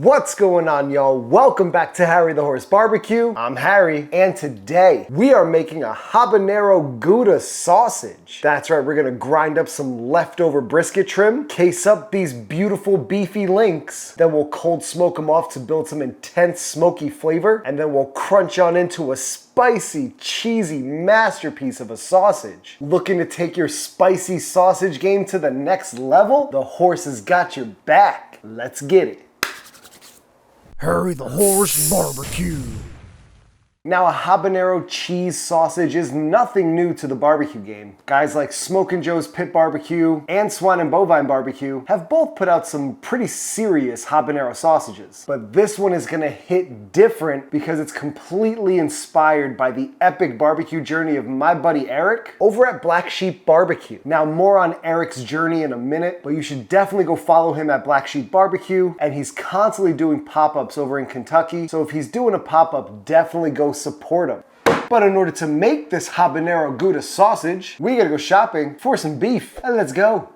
What's going on, y'all? Welcome back to Harry the Horse Barbecue. I'm Harry, and today we are making a Habanero Gouda sausage. That's right, we're gonna grind up some leftover brisket trim, case up these beautiful beefy links, then we'll cold smoke them off to build some intense smoky flavor, and then we'll crunch on into a spicy, cheesy masterpiece of a sausage. Looking to take your spicy sausage game to the next level? The horse has got your back. Let's get it. Harry the Horse Barbecue. Now, a habanero cheese sausage is nothing new to the barbecue game. Guys like Smokin' Joe's Pit Barbecue and Swine and Bovine Barbecue have both put out some pretty serious habanero sausages. But this one is gonna hit different because it's completely inspired by the epic barbecue journey of my buddy Eric over at Black Sheep Barbecue. Now, more on Eric's journey in a minute, but you should definitely go follow him at Black Sheep Barbecue, and he's constantly doing pop-ups over in Kentucky. So if he's doing a pop-up, definitely go support him. But in order to make this Habanero Gouda sausage, we gotta go shopping for some beef. And let's go.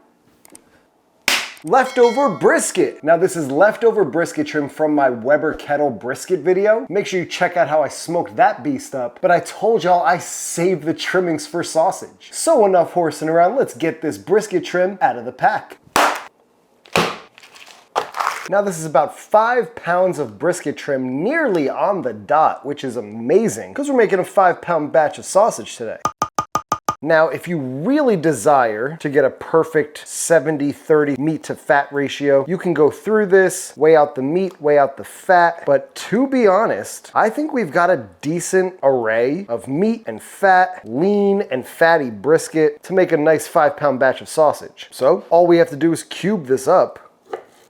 Leftover brisket. Now this is leftover brisket trim from my Weber kettle brisket video. Make sure you check out how I smoked that beast up. But I told y'all I saved the trimmings for sausage. So enough horsing around, let's get this brisket trim out of the pack. Now this is about 5 pounds of brisket trim, nearly on the dot, which is amazing because we're making a 5-pound batch of sausage today. Now, if you really desire to get a perfect 70-30 meat to fat ratio, you can go through this, weigh out the meat, weigh out the fat. But to be honest, I think we've got a decent array of meat and fat, lean and fatty brisket to make a nice 5-pound batch of sausage. So all we have to do is cube this up.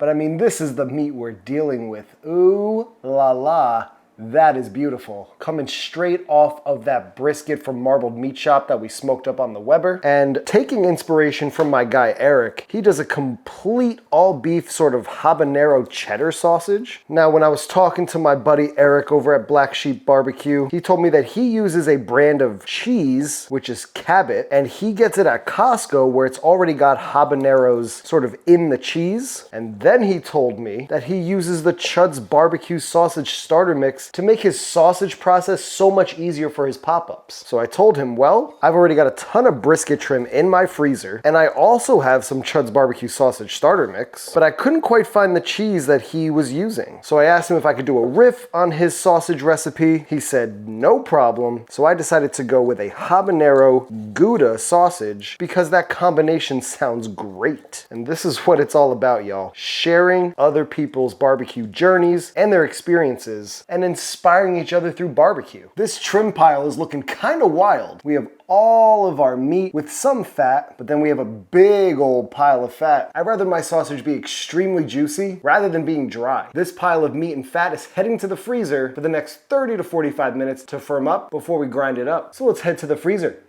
But I mean, this is the meat we're dealing with. Ooh la la, that is beautiful. Coming straight off of that brisket from Marbled Meat Shop that we smoked up on the Weber. And taking inspiration from my guy Eric, he does a complete all beef sort of habanero cheddar sausage. Now, when I was talking to my buddy Eric over at Black Sheep Barbecue, he told me that he uses a brand of cheese, which is Cabot, and he gets it at Costco where it's already got habaneros sort of in the cheese. And then he told me that he uses the Chud's Barbecue Sausage Starter Mix to make his sausage process so much easier for his pop-ups. So I told him, well, I've already got a ton of brisket trim in my freezer, and I also have some Chud's Barbecue Sausage Starter Mix, but I couldn't quite find the cheese that he was using. So I asked him if I could do a riff on his sausage recipe. He said, no problem. So I decided to go with a Habanero Gouda sausage because that combination sounds great. And this is what it's all about, y'all. Sharing other people's barbecue journeys and their experiences, and inspiring each other through barbecue. This trim pile is looking kind of wild. We have all of our meat with some fat, but then we have a big old pile of fat. I'd rather my sausage be extremely juicy rather than being dry. This pile of meat and fat is heading to the freezer for the next 30 to 45 minutes to firm up before we grind it up. So let's head to the freezer.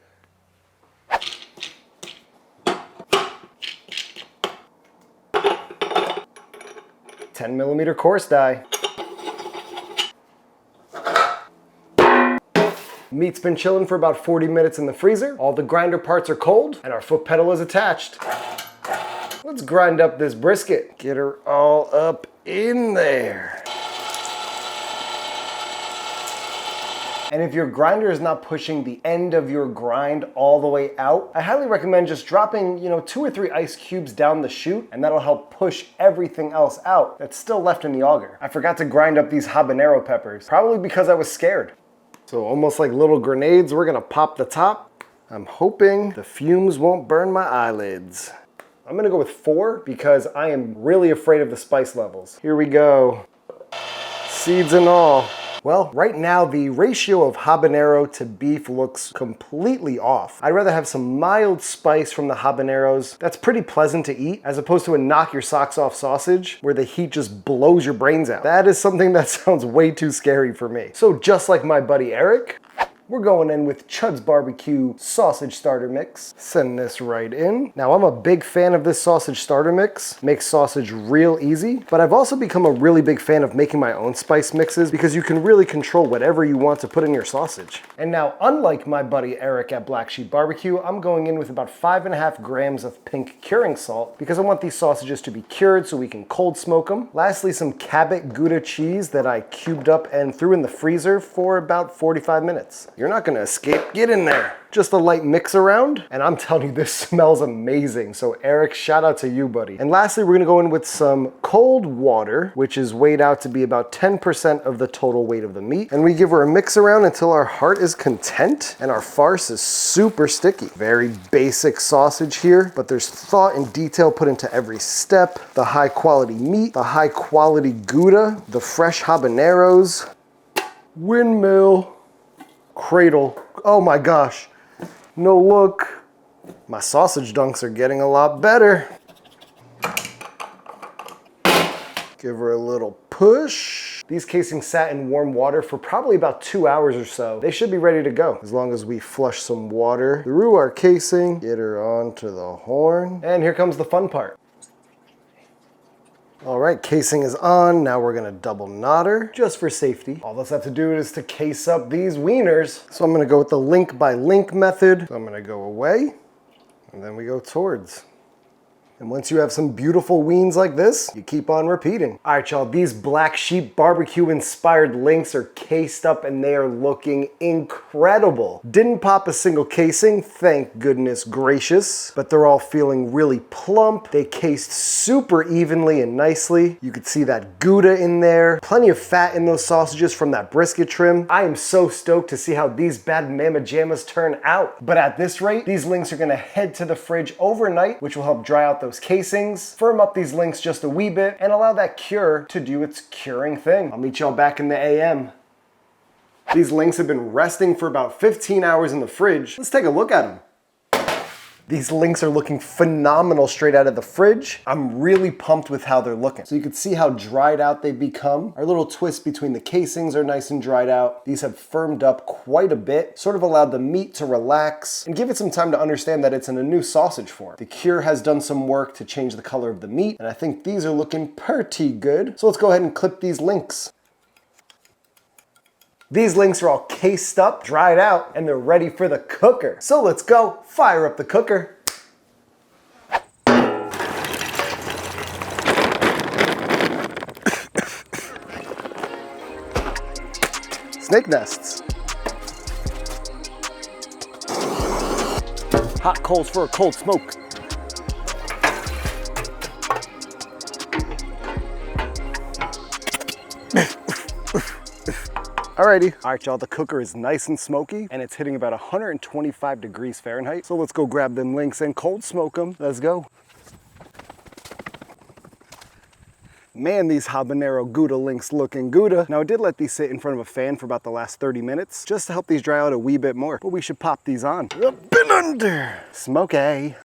$10mm coarse die. Meat's been chilling for about 40 minutes in the freezer. All the grinder parts are cold and our foot pedal is attached. Let's grind up this brisket. Get her all up in there. And if your grinder is not pushing the end of your grind all the way out, I highly recommend just dropping, 2 or 3 ice cubes down the chute, and that'll help push everything else out that's still left in the auger. I forgot to grind up these habanero peppers, probably because I was scared. So almost like little grenades, we're gonna pop the top. I'm hoping the fumes won't burn my eyelids. I'm gonna go with 4 because I am really afraid of the spice levels. Here we go. Seeds and all. Well, right now the ratio of habanero to beef looks completely off. I'd rather have some mild spice from the habaneros. That's pretty pleasant to eat, as opposed to a knock your socks off sausage where the heat just blows your brains out. That is something that sounds way too scary for me. So just like my buddy Eric, we're going in with Chud's Barbecue sausage starter mix. Send this right in. Now, I'm a big fan of this sausage starter mix. Makes sausage real easy, but I've also become a really big fan of making my own spice mixes because you can really control whatever you want to put in your sausage. And now, unlike my buddy Eric at Black Sheep Barbecue, I'm going in with about 5.5 grams of pink curing salt because I want these sausages to be cured so we can cold smoke them. Lastly, some Habanero Gouda cheese that I cubed up and threw in the freezer for about 45 minutes. You're not gonna escape. Get in there. Just a light mix around, and I'm telling you, this smells amazing. So Eric, shout out to you, buddy. And lastly, we're gonna go in with some cold water, which is weighed out to be about 10% of the total weight of the meat. And we give her a mix around until our heart is content and our farce is super sticky. Very basic sausage here, but there's thought and detail put into every step. The high quality meat, the high quality Gouda, the fresh habaneros, windmill, cradle. Oh my gosh. No, look, my sausage dunks are getting a lot better. Give her a little push. These casings sat in warm water for probably about 2 hours or so. They should be ready to go as long as we flush some water through our casing, get her onto the horn, and here comes the fun part. All right, casing is on. Now we're gonna double knot her just for safety. All that's left to do is to case up these wieners. So I'm gonna go with the link by link method. So I'm gonna go away and then we go towards. And once you have some beautiful weens like this, you keep on repeating. All right, y'all, these Black Sheep Barbecue inspired links are cased up and they are looking incredible. Didn't pop a single casing, thank goodness gracious, but they're all feeling really plump. They cased super evenly and nicely. You could see that Gouda in there. Plenty of fat in those sausages from that brisket trim. I am so stoked to see how these bad mama jammas turn out. But at this rate, these links are gonna head to the fridge overnight, which will help dry out those casings, firm up these links just a wee bit, and allow that cure to do its curing thing. I'll meet y'all back in the AM. These links have been resting for about 15 hours in the fridge. Let's take a look at them. These links are looking phenomenal straight out of the fridge. I'm really pumped with how they're looking. So you can see how dried out they've become. Our little twists between the casings are nice and dried out. These have firmed up quite a bit, sort of allowed the meat to relax and give it some time to understand that it's in a new sausage form. The cure has done some work to change the color of the meat, and I think these are looking pretty good. So let's go ahead and clip these links. These links are all cased up, dried out, and they're ready for the cooker. So let's go fire up the cooker. Snake nests. Hot coals for a cold smoke. Alrighty. All right, y'all, the cooker is nice and smoky and it's hitting about 125 degrees Fahrenheit. So let's go grab them links and cold smoke them. Let's go. Man, these Habanero Gouda links looking Gouda. Now I did let these sit in front of a fan for about the last 30 minutes just to help these dry out a wee bit more, but we should pop these on. Up and under. Smoky.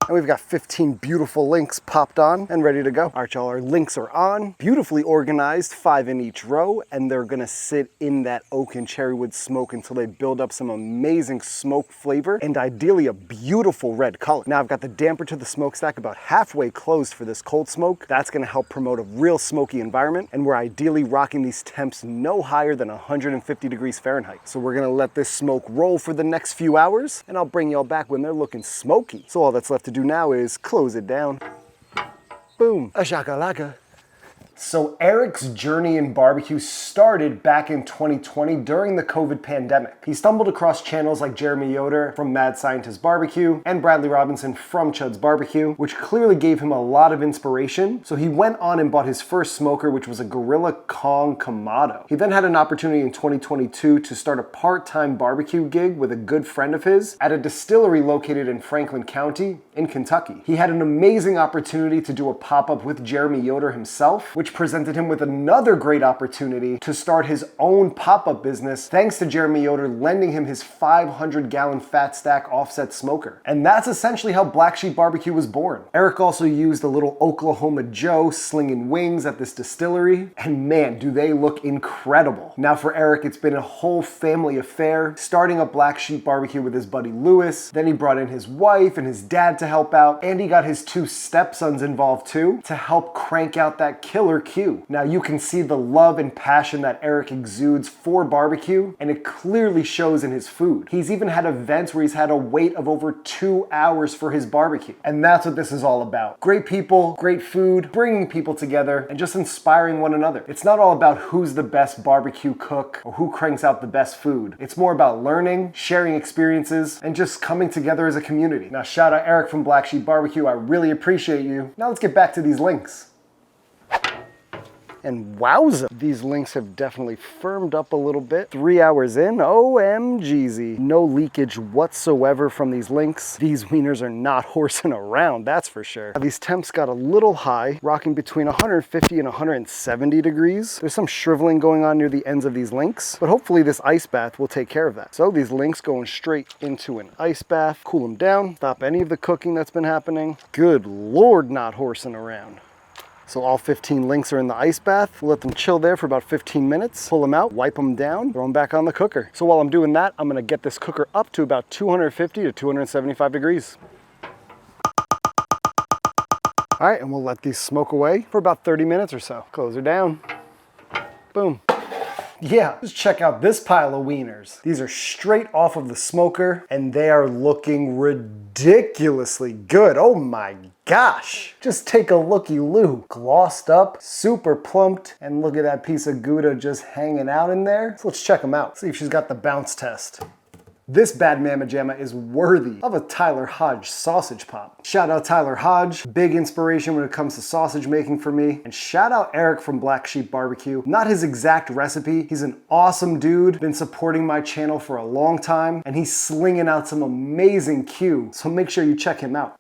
And we've got 15 beautiful links popped on and ready to go. All right, y'all, our links are on, beautifully organized, 5 in each row, and they're gonna sit in that oak and cherry wood smoke until they build up some amazing smoke flavor and ideally a beautiful red color. Now I've got the damper to the smokestack about halfway closed for this cold smoke. That's gonna help promote a real smoky environment, and we're ideally rocking these temps no higher than 150 degrees Fahrenheit. So we're gonna let this smoke roll for the next few hours, and I'll bring y'all back when they're looking smoky. So all that's left to do now is close it down. Boom, a shakalaka. So Eric's journey in barbecue started back in 2020 during the COVID pandemic. He stumbled across channels like Jeremy Yoder from Mad Scientist Barbecue and Bradley Robinson from Chud's Barbecue, which clearly gave him a lot of inspiration. So he went on and bought his first smoker, which was a Gorilla Kong Kamado. He then had an opportunity in 2022 to start a part-time barbecue gig with a good friend of his at a distillery located in Franklin County in Kentucky. He had an amazing opportunity to do a pop-up with Jeremy Yoder himself, which which presented him with another great opportunity to start his own pop-up business thanks to Jeremy Yoder lending him his 500-gallon fat stack offset smoker. And that's essentially how Black Sheep BBQ was born. Eric also used a little Oklahoma Joe slinging wings at this distillery, and man, do they look incredible. Now for Eric, it's been a whole family affair, starting up Black Sheep BBQ with his buddy Lewis, then he brought in his wife and his dad to help out, and he got his 2 stepsons involved too to help crank out that killer Q. Now you can see the love and passion that Eric exudes for barbecue, and it clearly shows in his food. He's even had events where he's had a wait of over 2 hours for his barbecue. And that's what this is all about. Great people, great food, bringing people together, and just inspiring one another. It's not all about who's the best barbecue cook or who cranks out the best food. It's more about learning, sharing experiences, and just coming together as a community. Now shout out Eric from Black Sheep BBQ. I really appreciate you. Now let's get back to these links. And wowza, these links have definitely firmed up a little bit. 3 hours in, OMGZ. No leakage whatsoever from these links. These wieners are not horsing around, that's for sure. Now, these temps got a little high, rocking between 150 and 170 degrees. There's some shriveling going on near the ends of these links, but hopefully this ice bath will take care of that. So these links going straight into an ice bath, cool them down, stop any of the cooking that's been happening. Good Lord, not horsing around. So all 15 links are in the ice bath. We'll let them chill there for about 15 minutes, pull them out, wipe them down, throw them back on the cooker. So while I'm doing that, I'm gonna get this cooker up to about 250 to 275 degrees. All right, and we'll let these smoke away for about 30 minutes or so. Close her down. Boom. Yeah, just check out this pile of wieners. These are straight off of the smoker and they are looking ridiculously good. Oh my gosh. Just take a looky-loo. Glossed up, super plumped, and look at that piece of Gouda just hanging out in there. So let's check them out. See if she's got the bounce test. This bad mamma jamma is worthy of a Tyler Hodge sausage pop. Shout out Tyler Hodge, big inspiration when it comes to sausage making for me. And shout out Eric from Black Sheep BBQ. Not his exact recipe, he's an awesome dude, been supporting my channel for a long time, and he's slinging out some amazing Q, so make sure you check him out.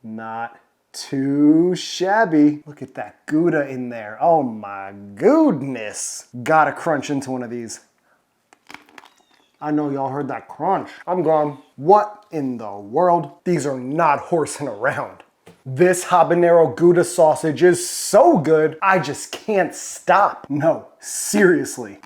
Not too shabby. Look at that Gouda in there. Oh my goodness. Gotta crunch into one of these. I know y'all heard that crunch. I'm gone. What in the world? These are not horsing around. This Habanero Gouda sausage is so good, I just can't stop. No, seriously.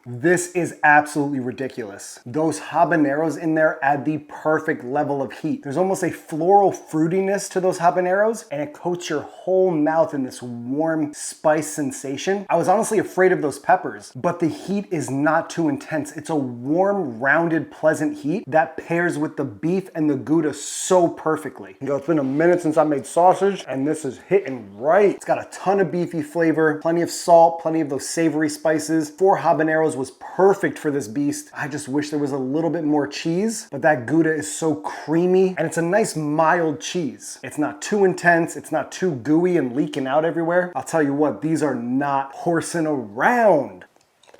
This is absolutely ridiculous. Those habaneros in there add the perfect level of heat. There's almost a floral fruitiness to those habaneros, and it coats your whole mouth in this warm spice sensation. I was honestly afraid of those peppers, but the heat is not too intense. It's a warm, rounded, pleasant heat that pairs with the beef and the Gouda so perfectly. You know, it's been a minute since I made sausage, and this is hitting right. It's got a ton of beefy flavor, plenty of salt, plenty of those savory spices. 4 habaneros was perfect for this beast. I just wish there was a little bit more cheese, but that Gouda is so creamy, and it's a nice mild cheese. It's not too intense, it's not too gooey and leaking out everywhere. I'll tell you what, these are not horsing around.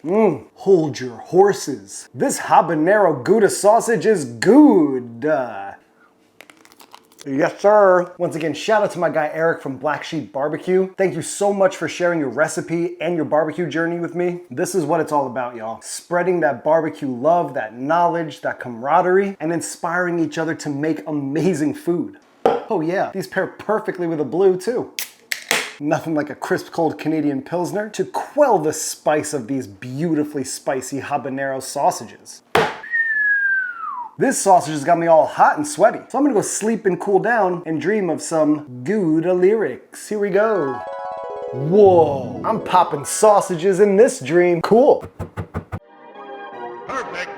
Hold your horses. This Habanero Gouda sausage is good. Yes, sir. Once again, shout out to my guy Eric from Black Sheep BBQ. Thank you so much for sharing your recipe and your barbecue journey with me. This is what it's all about, y'all. Spreading that barbecue love, that knowledge, that camaraderie, and inspiring each other to make amazing food. Oh yeah, these pair perfectly with a blue too. Nothing like a crisp cold Canadian Pilsner to quell the spice of these beautifully spicy habanero sausages. This sausage has got me all hot and sweaty, so I'm gonna go sleep and cool down and dream of some Gouda lyrics. Here we go. Whoa, I'm popping sausages in this dream. Cool. Perfect.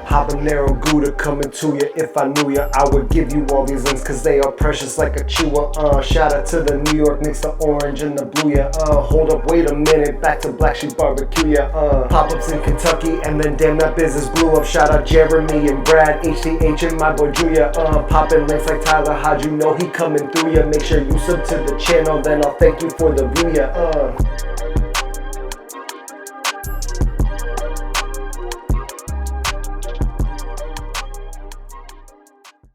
Habanero Gouda coming to you. If I knew ya, I would give you all these links, cause they are precious like a chewer. Shout out to the New York mix, the orange and the blue, yeah. Hold up, wait a minute, back to Black Sheep BBQ, yeah. Pop-ups in Kentucky, and then damn that business blew up. Shout out Jeremy and Brad, HTH and my boy Drew, yeah. Popping links like Tyler Hodge, you know he coming through, yeah. Make sure you sub to the channel, then I'll thank you for the view, yeah.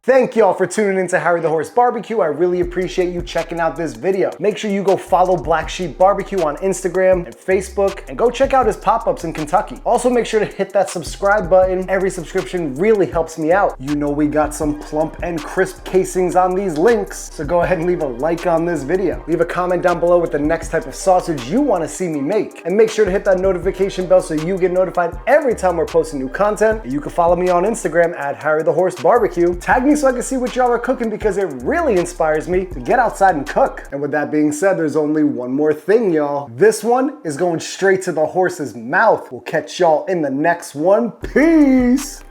Thank y'all for tuning in to Harry the Horse Barbecue. I really appreciate you checking out this video. Make sure you go follow Black Sheep Barbecue on Instagram and Facebook, and go check out his pop-ups in Kentucky. Also make sure to hit that subscribe button. Every subscription really helps me out. You know we got some plump and crisp casings on these links, so go ahead and leave a like on this video. Leave a comment down below with the next type of sausage you want to see me make, and make sure to hit that notification bell so you get notified every time we're posting new content. You can follow me on Instagram at Harry the Horse Barbecue. Tag me so I can see what y'all are cooking, because it really inspires me to get outside and cook. And with that being said, there's only one more thing, y'all. This one is going straight to the horse's mouth. We'll catch y'all in the next one. Peace!